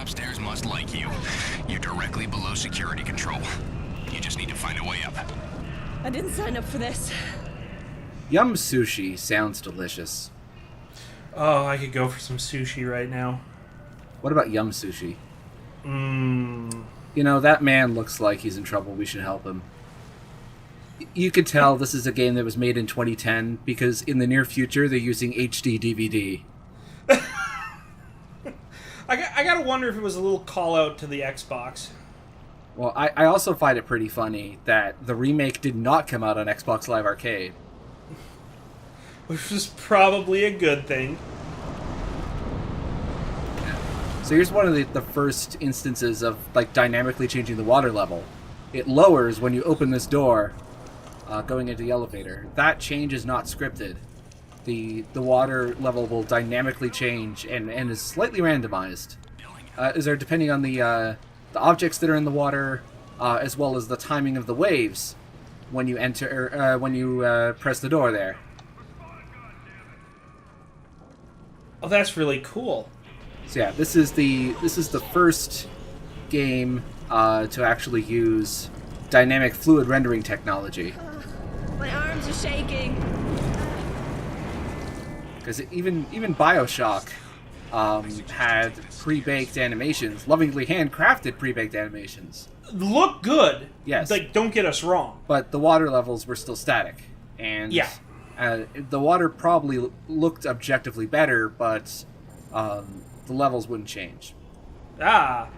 upstairs must like you. You're directly below security control. You just need to find a way up. I didn't sign up for this. Yum sushi sounds delicious. Oh, I could go for some sushi right now. What about yum sushi? Mmm. You know, that man looks like he's in trouble. We should help him. You could tell this is a game that was made in 2010 because in the near future they're using HD DVD. I gotta wonder if it was a little call out to the Xbox. Well, I also find it pretty funny that the remake did not come out on Xbox Live Arcade. Which was probably a good thing. So here's one of the first instances of like dynamically changing the water level. It lowers when you open this door, going into the elevator. That change is not scripted. The water level will dynamically change and is slightly randomized. Depending on the objects that are in the water, as well as the timing of the waves when you enter, when you press the door there. Oh, that's really cool. So yeah, this is the first game to actually use dynamic fluid rendering technology. My arms are shaking. Because even BioShock had pre-baked animations, lovingly handcrafted pre-baked animations. Look good. Yes. Like, don't get us wrong. But the water levels were still static. And yeah. The water probably looked objectively better, but the levels wouldn't change. Ah.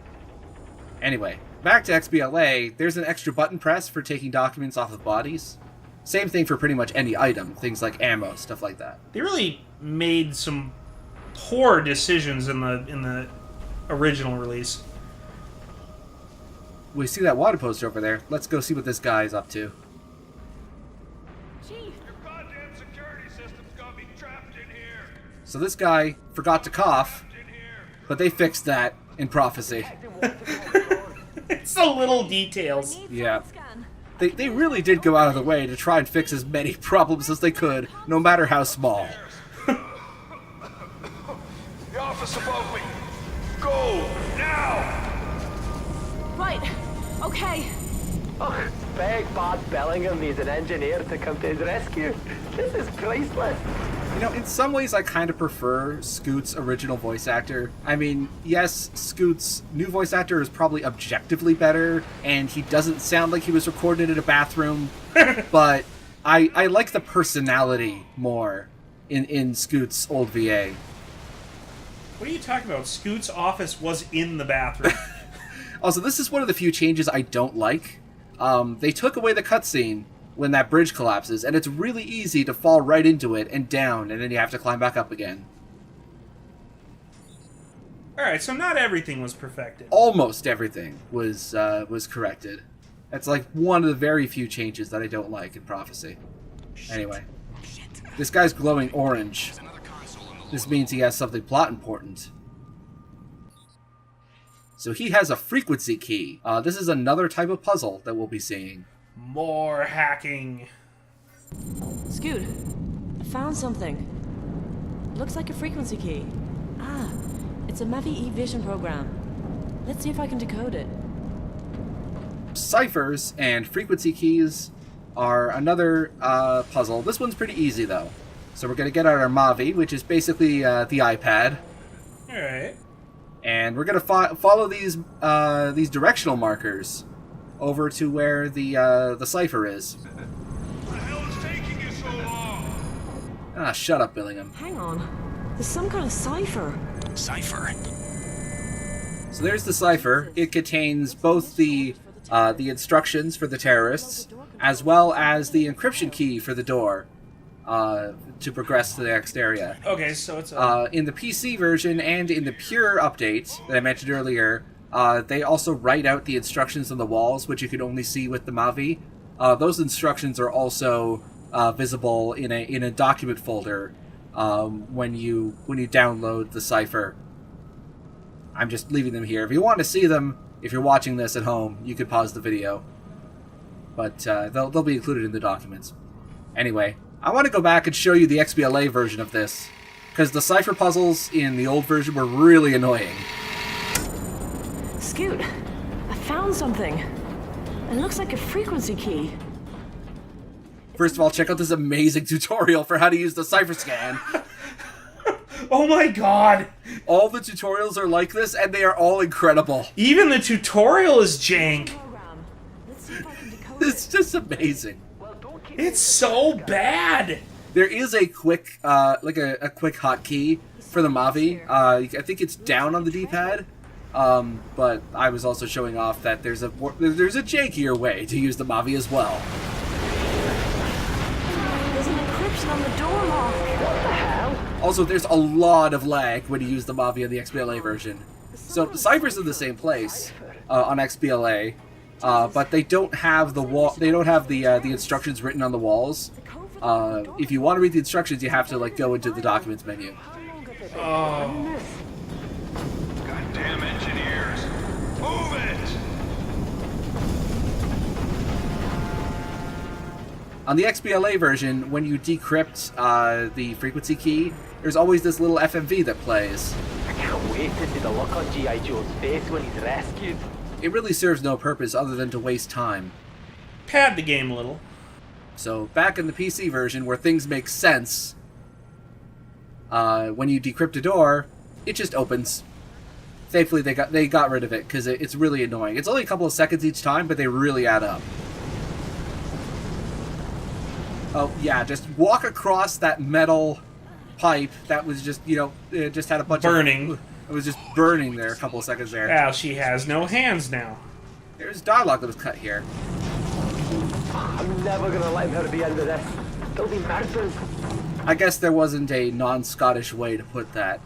Anyway, back to XBLA, there's an extra button press for taking documents off of bodies. Same thing for pretty much any item, things like ammo, stuff like that. They really made some poor decisions in the original release. We see that water poster over there. Let's go see what this guy's up to. Chief. Your goddamn security system's got me trapped in here. So this guy forgot to cough, In here. but they fixed that in Prophecy. It's the little details. Yeah. They really did go out of the way to try and fix as many problems as they could, no matter how small. The office above me. Go now. Right. Okay. Oh, beg Bob Billingham needs an engineer to come to his rescue. This is priceless. You know, in some ways I kind of prefer Scoot's original voice actor. I mean, yes, Scoot's new voice actor is probably objectively better, and he doesn't sound like he was recorded in a bathroom, but I like the personality more in Scoot's old VA. What are you talking about? Scoot's office was in the bathroom. Also, this is one of the few changes I don't like. They took away the cutscene when that bridge collapses, and it's really easy to fall right into it and down, and then you have to climb back up again. Alright, so not everything was perfected. Almost everything was corrected. That's like one of the very few changes that I don't like in Prophecy. Anyway, this guy's glowing orange. This means he has something plot important. So he has a frequency key. This is another type of puzzle that we'll be seeing. More hacking. Scoot, I found something. Looks like a frequency key. Ah, it's a Mavi E-Vision program. Let's see if I can decode it. Ciphers and frequency keys are another puzzle. This one's pretty easy, though. So we're going to get out our Mavi, which is basically the iPad. Alright. And we're going to follow these directional markers over to where the cipher is. What the hell is taking you so long? Ah, shut up, Billingham. Hang on. There's some kind of cipher. Cipher. So there's the cipher. It contains both the instructions for the terrorists, as well as the encryption key for the door to progress to the next area. Okay, so it's In the PC version and in the Pure update that I mentioned earlier, they also write out the instructions on the walls, which you can only see with the Mavi. Those instructions are also visible in a document folder when you download the cipher. I'm just leaving them here. If you want to see them, if you're watching this at home, you could pause the video. But they'll be included in the documents. Anyway, I want to go back and show you the XBLA version of this, because the cipher puzzles in the old version were really annoying. Scoot, I found something. It looks like a frequency key. First of all, check out this amazing tutorial for how to use the cipher scan. Oh my god! All the tutorials are like this, and they are all incredible. Even the tutorial is jank. Program. Let's see if I can decode It's just amazing. It's so bad. There is a quick, like a quick hotkey for the Mavi. I think it's down on the D-pad. But I was also showing off that there's a jankier way to use the Mavi as well. There's an encryption on the door lock. What the hell? Also, there's a lot of lag when you use the Mavi in the XBLA version. So the ciphers in the same place on XBLA, but they don't have the wall. They don't have the instructions written on the walls. If you want to read the instructions, you have to like go into the documents menu. Oh. Goddamn engineers! Move it! On the XBLA version, when you decrypt the frequency key, there's always this little FMV that plays. I can't wait to see the look on G.I. Joe's face when he's rescued. It really serves no purpose other than to waste time. Pad the game a little. So back in the PC version, where things make sense, when you decrypt a door, it just opens. Thankfully, they got rid of it because it's really annoying. It's only a couple of seconds each time, but they really add up. Oh yeah, just walk across that metal pipe that was just, you know, it just had a bunch Burning. of... It was just burning there a couple of seconds there. Well, she has no hands now. There's dialogue that was cut here. I'm never gonna let her be into this. They'll be murdered. I guess there wasn't a non-Scottish way to put that.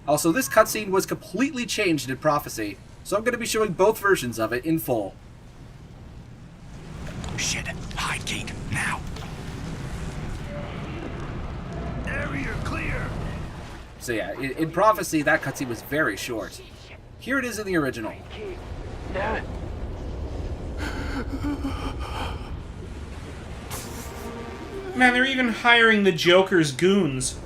Also, this cutscene was completely changed in Prophecy, so I'm going to be showing both versions of it in full. Shit. Hide, Kate. Now. Area clear! So yeah, in Prophecy, that cutscene was very short. Here it is in the original. Kate, now. Man, they're even hiring the Joker's goons.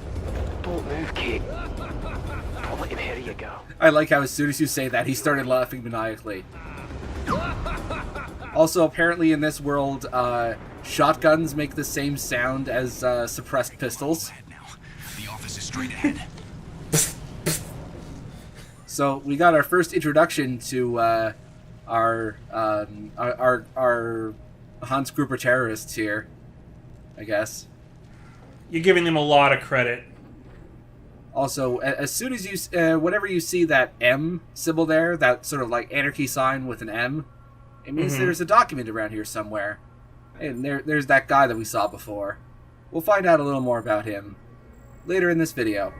Don't move, Kate. I'll let him hear you go. I like how as soon as you say that, he started laughing maniacally. Also, apparently in this world, shotguns make the same sound as suppressed pistols. Head now. The office is straight ahead. So we got our first introduction to our Hans Gruber terrorists here, I guess. You're giving them a lot of credit. Also, as soon as you, whenever you see that M symbol there, that sort of like anarchy sign with an M, it means there's a document around here somewhere. And there's that guy that we saw before. We'll find out a little more about him later in this video.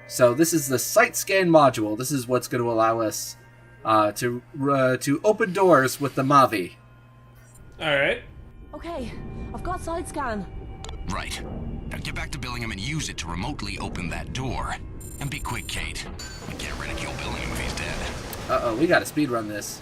So this is the site scan module. This is what's going to allow us to open doors with the Mavi. Alright. Okay, I've got side scan. Right. Now get back to Billingham and use it to remotely open that door. And be quick, Kate. We can't ridicule Billingham if he's dead. Uh-oh, we gotta speedrun this.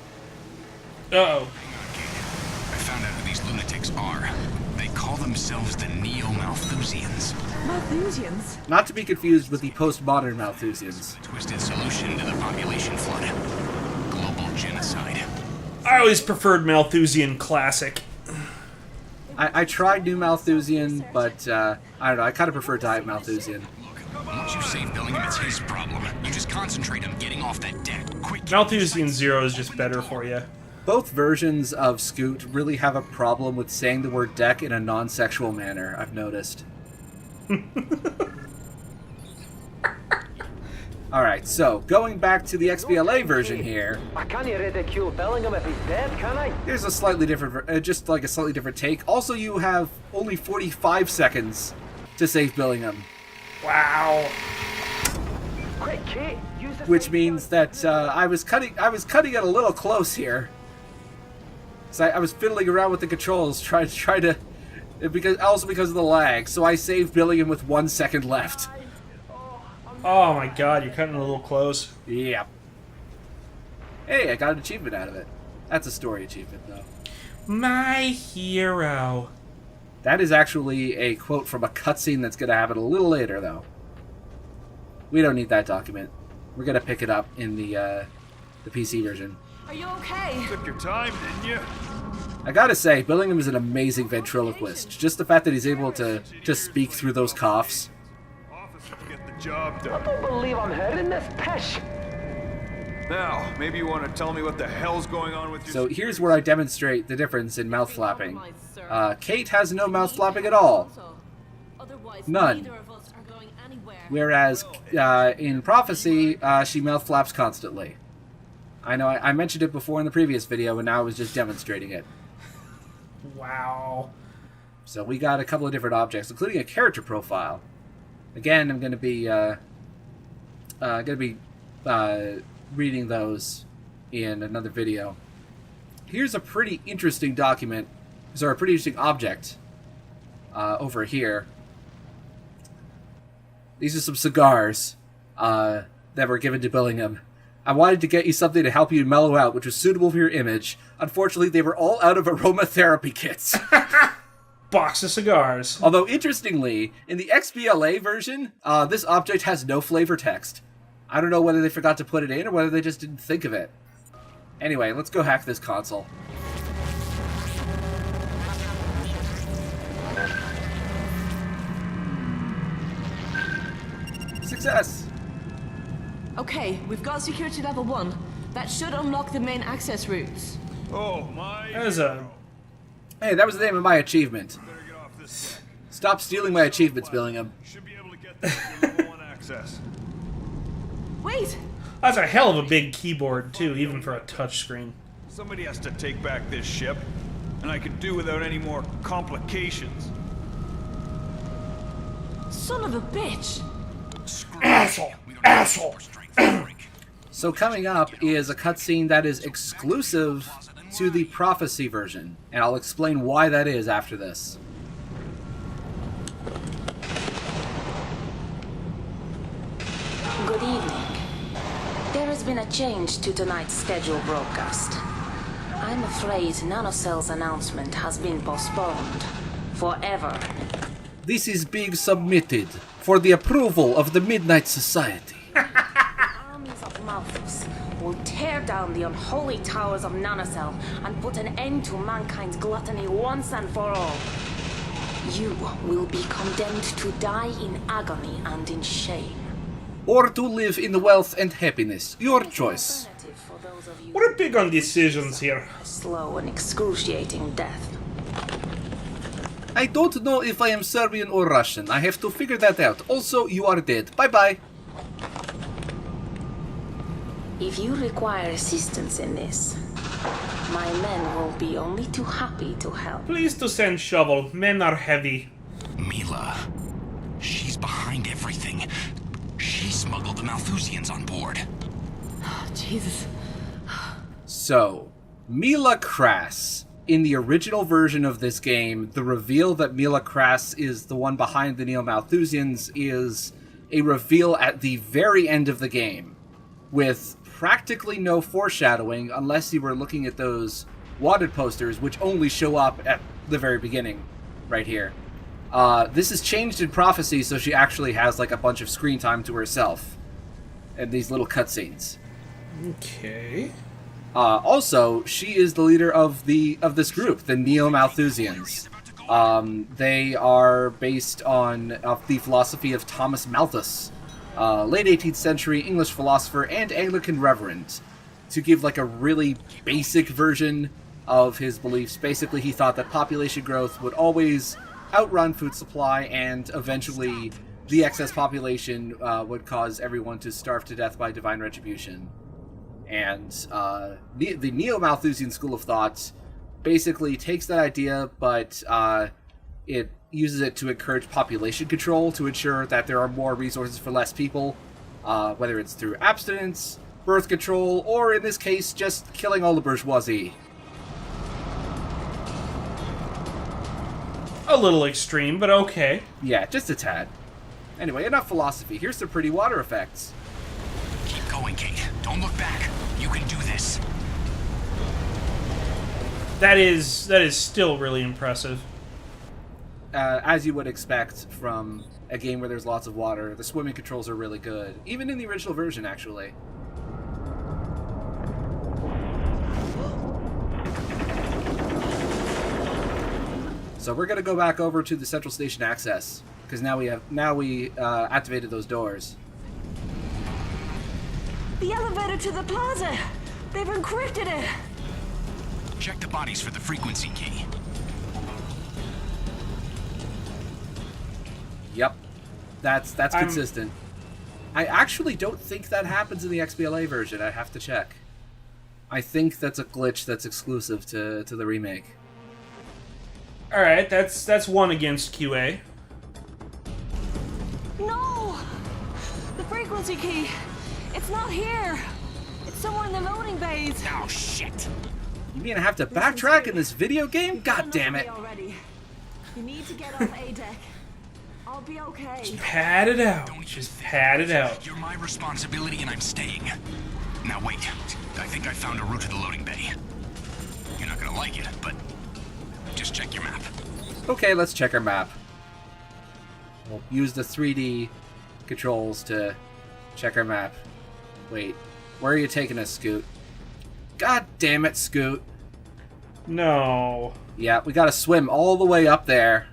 Uh-oh. I found out who these lunatics are. They call themselves the Neo-Malthusians. Malthusians? Not to be confused with the postmodern Malthusians. A twisted solution to the population flood. Global genocide. I always preferred Malthusian Classic. I tried New Malthusian, but I don't know, I kind of prefer Diet Malthusian. Look, once you save Billingham, it's his problem. You just concentrate on getting off that deck. Quick. Malthusian Zero is just better for you. Both versions of Scoot really have a problem with saying the word deck in a non-sexual manner, I've noticed. Alright, so, going back to the XBLA version here, I can't ridicule Billingham if he's dead, can I? there's a slightly different, just like a slightly different take. Also, you have only 45 seconds to save Billingham, Wow. Quick, Kate, use this. which means that I was cutting it a little close here. So I was fiddling around with the controls, trying to, because of the lag. So I saved Billingham with 1 second left. Oh my god, you're cutting a little close. Yeah. Hey, I got an achievement out of it. That's a story achievement, though. My hero. That is actually a quote from a cutscene that's going to happen a little later, though. We don't need that document. We're gonna pick it up in the PC version. Are you okay? Took your time, didn't you? I gotta say, Billingham is an amazing ventriloquist. Just the fact that he's able to just speak through those coughs. Officers get the job I done. don't believe I'm hearing this pish. Now, maybe you want to tell me what the hell's going on with your... So here's where I demonstrate the difference in mouth flapping. Kate has no mouth flapping at all. None. Whereas in Prophecy, she mouth flaps constantly. I know I mentioned it before in the previous video, and now I was just demonstrating it. Wow. So we got a couple of different objects, including a character profile. Again, I'm going to be reading those in another video. Here's a pretty interesting document. Sorry, a pretty interesting object over here. These are some cigars that were given to Billingham. I wanted to get you something to help you mellow out, which was suitable for your image. Unfortunately, they were all out of aromatherapy kits. Box of cigars. Although, interestingly, in the XBLA version, this object has no flavor text. I don't know whether they forgot to put it in or whether they just didn't think of it. Anyway, let's go hack this console. Success! Okay, we've got security level 1. That should unlock the main access routes. Oh, my... That was a... Hey, that was the name of my achievement. Better get off this deck. Stop stealing my achievements, Billingham. You should be able to get this to level 1 access. Wait! That's a hell of a big keyboard, too, even for a touchscreen. Somebody has to take back this ship, and I could do without any more complications. Son of a bitch! Asshole! Asshole! So coming up is a cutscene that is exclusive to the Prophecy version, and I'll explain why that is after this. Good evening. There has been a change to tonight's scheduled broadcast. I'm afraid Nanocell's announcement has been postponed. Forever. This is being submitted for the approval of the Midnight Society. Armies of Malthus will tear down the unholy towers of Nanocell and put an end to mankind's gluttony once and for all. You will be condemned to die in agony and in shame. Or to live in wealth and happiness. Your choice. Alternative for those of you We're big on decisions here. slow and excruciating death. I don't know if I am Serbian or Russian. I have to figure that out. Also, you are dead. Bye-bye. If you require assistance in this, my men will be only too happy to help. Please to send shovel. Men are heavy. Mila. She's behind everything. She smuggled the Malthusians on board. Jesus. So, Mila Krass. In the original version of this game, the reveal that Mila Krass is the one behind the Neo-Malthusians is a reveal at the very end of the game, with practically no foreshadowing unless you were looking at those wanted posters, which only show up at the very beginning, right here. This is changed in Prophecy, so she actually has like a bunch of screen time to herself, and these little cutscenes. Okay. Also, she is the leader of this group, the Neo-Malthusians. They are based on the philosophy of Thomas Malthus, late 18th century English philosopher and Anglican reverend. To give like a really basic version of his beliefs, basically he thought that population growth would always outrun food supply, and eventually the excess population would cause everyone to starve to death by divine retribution. And the Neo-Malthusian school of thought basically takes that idea, but it uses it to encourage population control to ensure that there are more resources for less people, whether it's through abstinence, birth control, or in this case, just killing all the bourgeoisie. A little extreme, but okay. Yeah, just a tad. Anyway, enough philosophy. Here's some pretty water effects. Keep going, Kate. Don't look back. You can do this. That is still really impressive. As you would expect from a game where there's lots of water. The swimming controls are really good, even in the original version, actually. So we're gonna go back over to the Central Station access because now we activated those doors. The elevator to the plaza! They've encrypted it! Check the bodies for the frequency key. Yep, that's consistent. I actually don't think that happens in the XBLA version. I have to check. I think that's a glitch that's exclusive to the remake. All right, that's one against QA. No! The frequency key! It's not here! It's somewhere in the loading bays! Oh, shit. You mean I have to backtrack in this video game? God damn it! Already. You need to get off A deck. I'll be okay. Pad it out. Just pad it out. You're my responsibility and I'm staying. Now wait, I think I found a route to the loading bay. You're not gonna like it, but just check your map. Okay, let's check our map. We'll use the 3D controls to check our map. Wait, where are you taking us, Scoot? God damn it, Scoot. No. Yeah, we gotta swim all the way up there.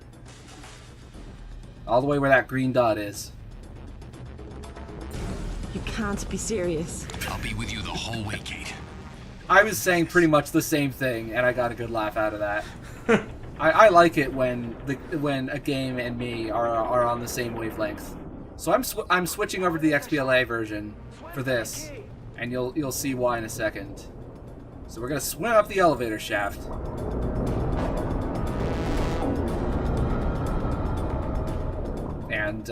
All the way where that green dot is. You can't be serious. I'll be with you the whole way, Kate. I was saying pretty much the same thing, and I got a good laugh out of that. I like it when a game and me are on the same wavelength. So I'm switching over to the XBLA version for this, and you'll see why in a second. So we're gonna swim up the elevator shaft. And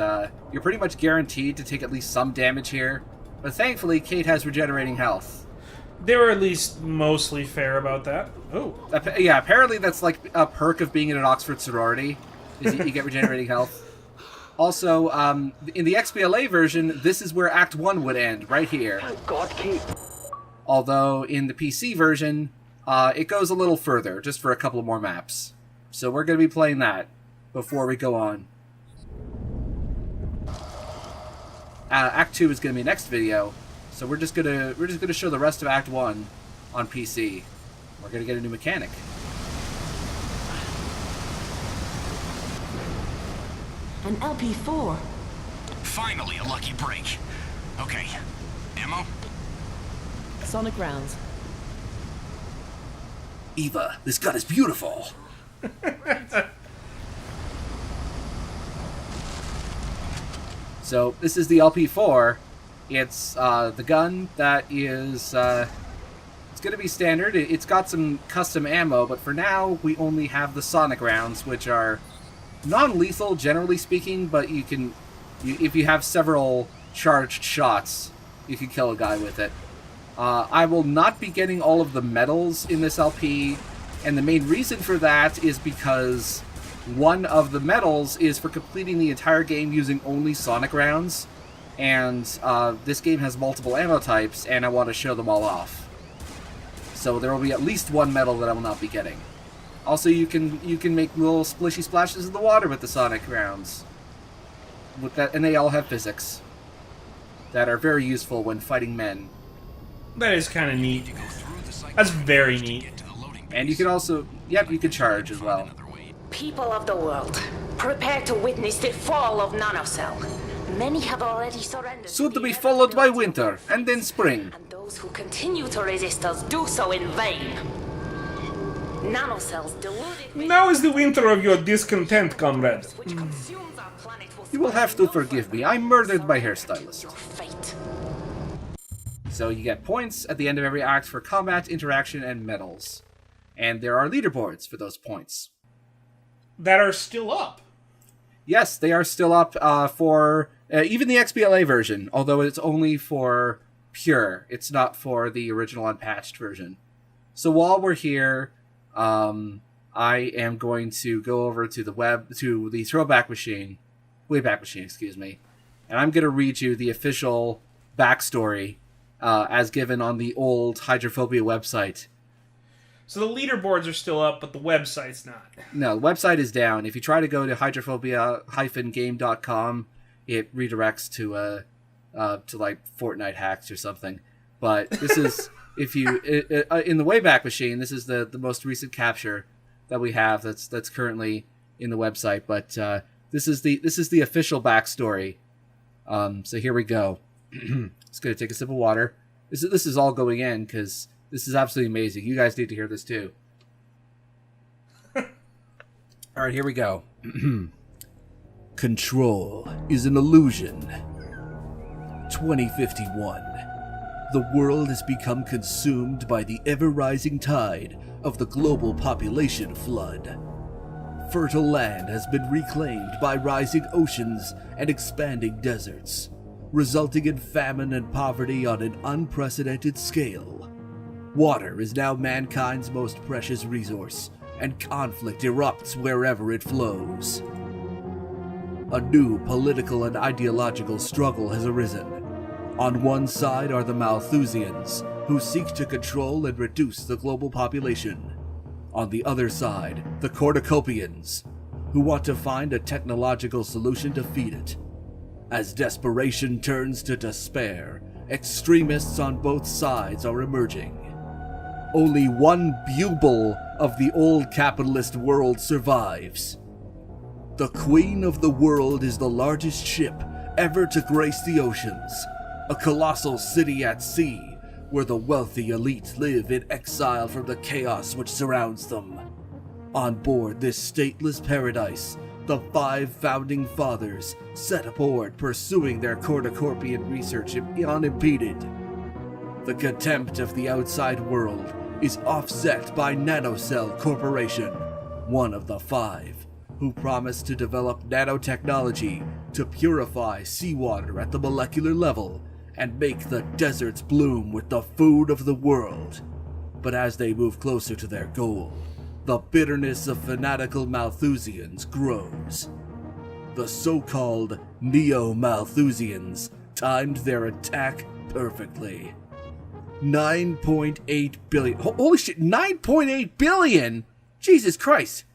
you're pretty much guaranteed to take at least some damage here, but thankfully Kate has regenerating health. They were at least mostly fair about that. Oh. Yeah, apparently that's like a perk of being in an Oxford sorority, is you get regenerating health. Also, in the XBLA version, this is where Act 1 would end, right here. Thank God, Kate. Although, in the PC version, it goes a little further, just for a couple more maps. So we're going to be playing that before we go on. Act 2 is going to be next video, so we're just gonna show the rest of Act 1 on PC. We're gonna get a new mechanic. An LP4. Finally, a lucky break. Okay, ammo? Sonic rounds. Eva, this gun is beautiful. So this is the LP4. It's the gun that is it's going to be standard. It's got some custom ammo, but for now we only have the sonic rounds, which are non-lethal generally speaking. But if you have several charged shots, you can kill a guy with it. I will not be getting all of the medals in this LP, and the main reason for that is because one of the medals is for completing the entire game using only sonic rounds, and this game has multiple ammo types, and I want to show them all off. So there will be at least one medal that I will not be getting. Also, you can make little splishy splashes in the water with the sonic rounds, with that, and they all have physics that are very useful when fighting men. That is kind of neat. That's very neat. And you can also, yep, you can charge as well. People of the world, prepare to witness the fall of Nanocell. Many have already surrendered. Soon to be followed by winter, and then spring. And those who continue to resist us do so in vain. Nanocell's deluded... Now is the winter of your discontent, comrade. which consumes our planet will You will have to forgive me. I murdered my hairstylist. your fate. So you get points at the end of every act for combat, interaction, and medals. And there are leaderboards for those points. That are still up. Yes, they are still up for even the XBLA version, although it's only for Pure. It's not for the original unpatched version. So while we're here, I am going to go over to the Wayback Machine, excuse me, and I'm going to read you the official backstory as given on the old Hydrophobia website. So the leaderboards are still up, but the website's not. No, the website is down. If you try to go to hydrophobia-game.com, it redirects to like Fortnite hacks or something. But this is if you in the Wayback Machine, this is the most recent capture that we have that's currently in the website. But this is the official backstory. So here we go. Just gonna take a sip of water. This is all going in because this is absolutely amazing. You guys need to hear this too. All right, here we go. Control is an illusion. 2051. The world has become consumed by the ever-rising tide of the global population flood. Fertile land has been reclaimed by rising oceans and expanding deserts, resulting in famine and poverty on an unprecedented scale. Water is now mankind's most precious resource, and conflict erupts wherever it flows. A new political and ideological struggle has arisen. On one side are the Malthusians, who seek to control and reduce the global population. On the other side, the Cornucopians, who want to find a technological solution to feed it. As desperation turns to despair, extremists on both sides are emerging. Only one buble of the old capitalist world survives. The Queen of the World is the largest ship ever to grace the oceans, a colossal city at sea where the wealthy elite live in exile from the chaos which surrounds them. On board this stateless paradise, the 5 founding fathers set aboard pursuing their cornucopian research unimpeded. The contempt of the outside world is offset by Nanocell Corporation, one of the 5, who promised to develop nanotechnology to purify seawater at the molecular level and make the deserts bloom with the food of the world. But as they move closer to their goal, the bitterness of fanatical Malthusians grows. The so-called Neo-Malthusians timed their attack perfectly. 9.8 billion. Holy shit, 9.8 billion? Jesus Christ.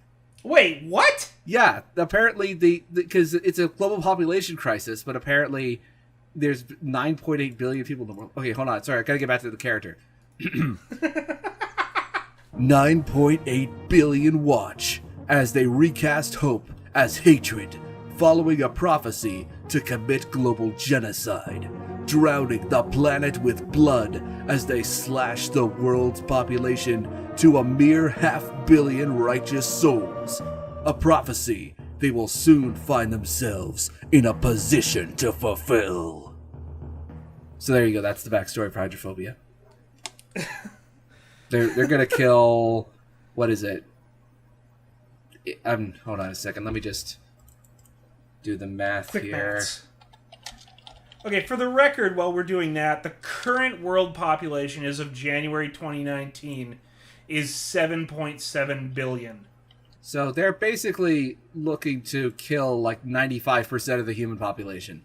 Wait, what? Yeah, apparently because it's a global population crisis, but apparently there's 9.8 billion people in the world. Okay, hold on. Sorry, I gotta get back to the character. 9.8 billion watch as they recast hope as hatred, following a prophecy to commit global genocide, drowning the planet with blood as they slash the world's population to a mere 500 million righteous souls. A prophecy they will soon find themselves in a position to fulfill. So there you go. That's the backstory for Hydrophobia. They're gonna kill. What is it? Hold on a second. Let me just do the math Quick here. maths. Okay, for the record, while we're doing that, the current world population as of January 2019 is 7.7 billion. So they're basically looking to kill like 95% of the human population.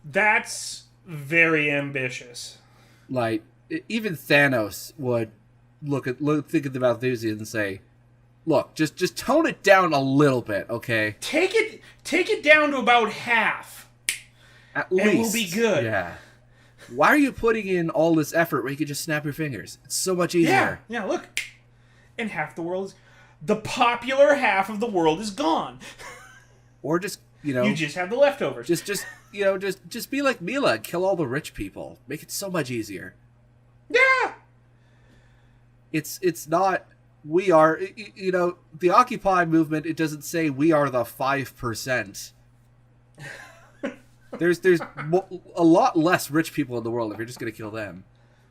That's very ambitious. Like even Thanos would think of the Malthusians and say, "Look, just tone it down a little bit, okay? Take it down to about half. At least, and we'll be good." Yeah. Why are you putting in all this effort where you could just snap your fingers? It's so much easier. Yeah, look. And half the world is... The popular half of the world is gone. Or just, You just have the leftovers. Just be like Mila and kill all the rich people. Make it so much easier. Yeah! It's not... We are... the Occupy movement, it doesn't say we are the 5%. There's a lot less rich people in the world if you're just going to kill them.